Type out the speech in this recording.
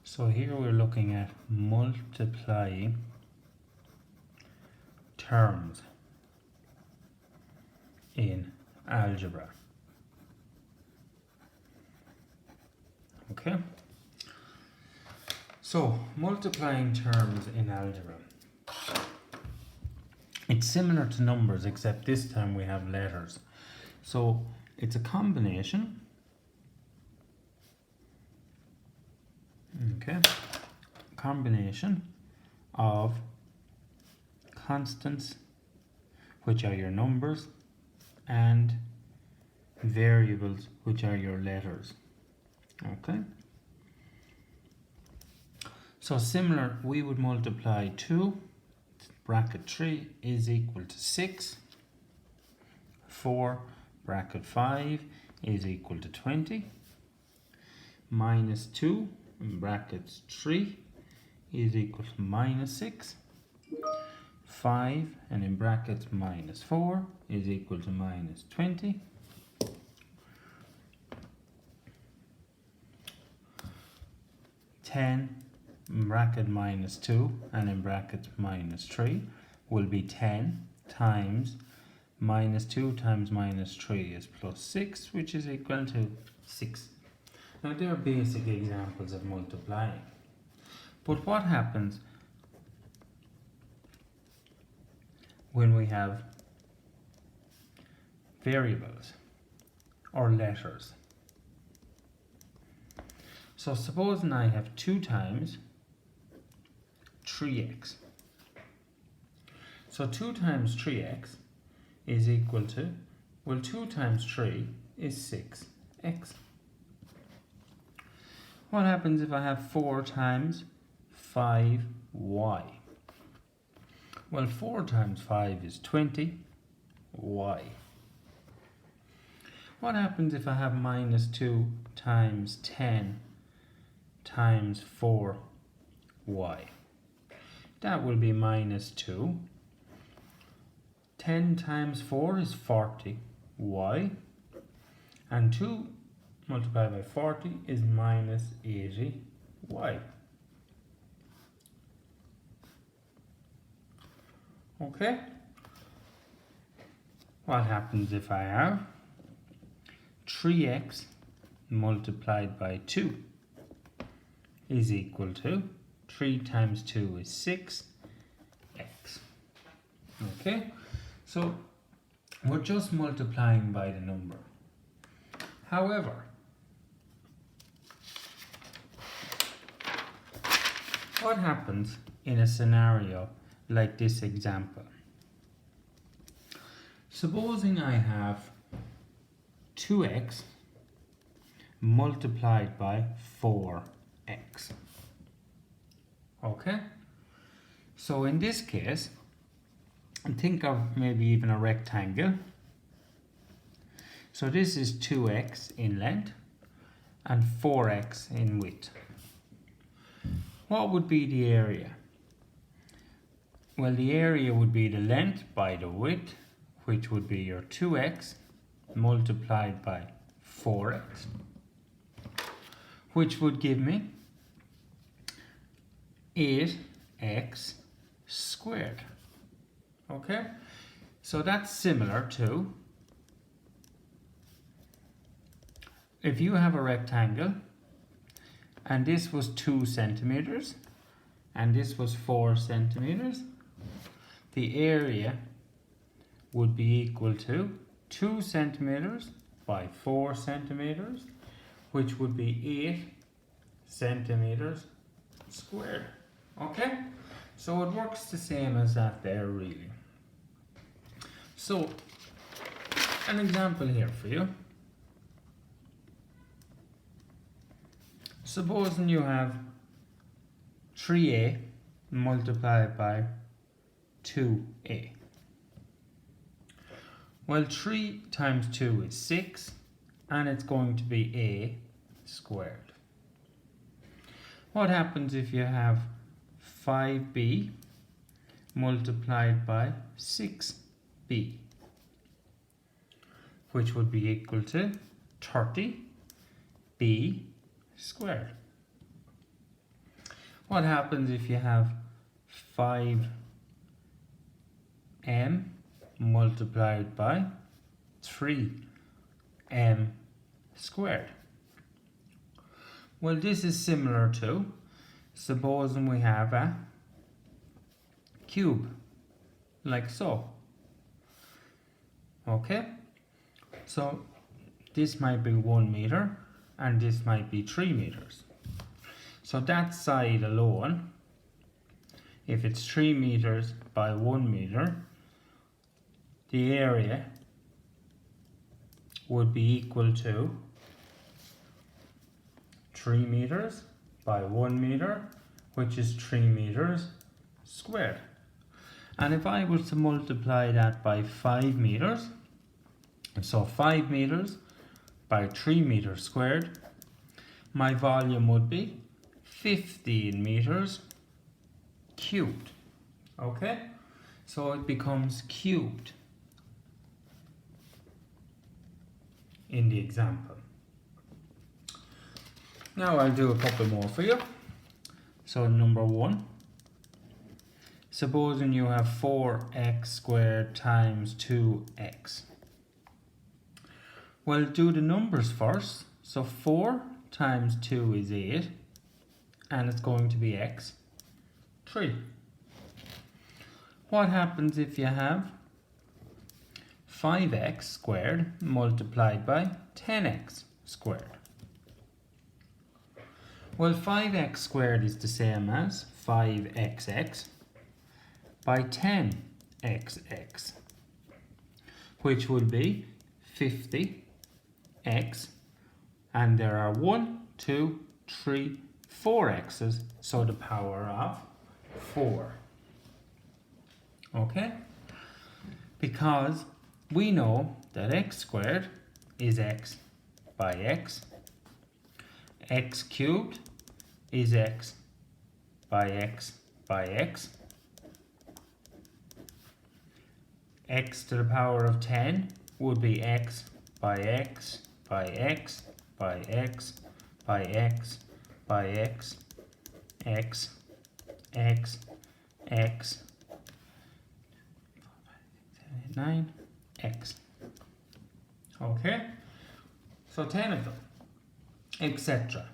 So here we're looking at multiplying terms in algebra. Okay, so multiplying terms in algebra. It's similar to numbers, except this time we have letters. So it's a combination. Okay, combination of constants, which are your numbers, and variables, which are your letters. Okay, so similar, we would multiply 2 bracket 3 is equal to 6, 4 bracket 5 is equal to 20, minus 2 in brackets 3 is equal to minus 6, 5 and in brackets minus 4 is equal to minus 20, 10 in bracket minus 2 and in brackets minus 3 will be 10 times minus 2 times minus 3 is plus 6, which is equal to 6. Now they are basic examples of multiplying. But what happens when we have variables or letters? So supposing I have 2 times 3x. So 2 times 3x is equal to, well, 2 times 3 is 6x. What happens if I have 4 times 5y? Well, 4 times 5 is 20y. What happens if I have minus 2 times 10 times 4y? That will be minus 2. 10 times 4 is 40y. And 2 multiplied by 40 is minus 80y. Okay? What happens if I have 3x multiplied by 2 is equal to 3 times 2 is 6x. Okay? So we're just multiplying by the number. However, what happens in a scenario like this example? Supposing I have 2x multiplied by 4x. Okay? So in this case, think of maybe even a rectangle. So this is 2x in length and 4x in width. What would be the area? Well, the area would be the length by the width, which would be your 2x multiplied by 4x, which would give me 8x squared. Okay, so that's similar to if you have a rectangle and this was 2 centimeters and this was 4 centimeters, the area would be equal to 2 centimeters by 4 centimeters, which would be 8 centimeters squared. Okay, so it works the same as that there really. So an example here for you. Supposing you have 3a multiplied by 2a. Well, 3 times 2 is 6 and it's going to be a squared. What happens if you have 5b multiplied by 6b, which would be equal to 30b squared. What happens if you have 5m multiplied by 3m squared? Well, this is similar to, supposing we have a cube, like so. Okay? So this might be 1 meter and this might be 3 meters. So that side alone, if it's 3 meters by 1 meter, the area would be equal to 3 meters by 1 meter, which is 3 meters squared. And if I was to multiply that by 5 meters, so 5 meters by 3 meters squared, my volume would be 15 meters cubed. Okay? So it becomes cubed in the example. Now I'll do a couple more for you. So number 1, supposing you have 4x squared times 2x. Well, do the numbers first. So 4 times 2 is 8, and it's going to be x, 3. What happens if you have 5x squared multiplied by 10x squared? Well, 5x squared is the same as 5xx by 10xx, which will be 50x, and there are 1, 2, 3, 4 x's, so the power of 4. Okay? Because we know that x squared is x by x cubed is x by x by x to the power of 10 would be x by x by x by x by x by x, x, x, x, 9, x. Okay? So 10 of them, etc.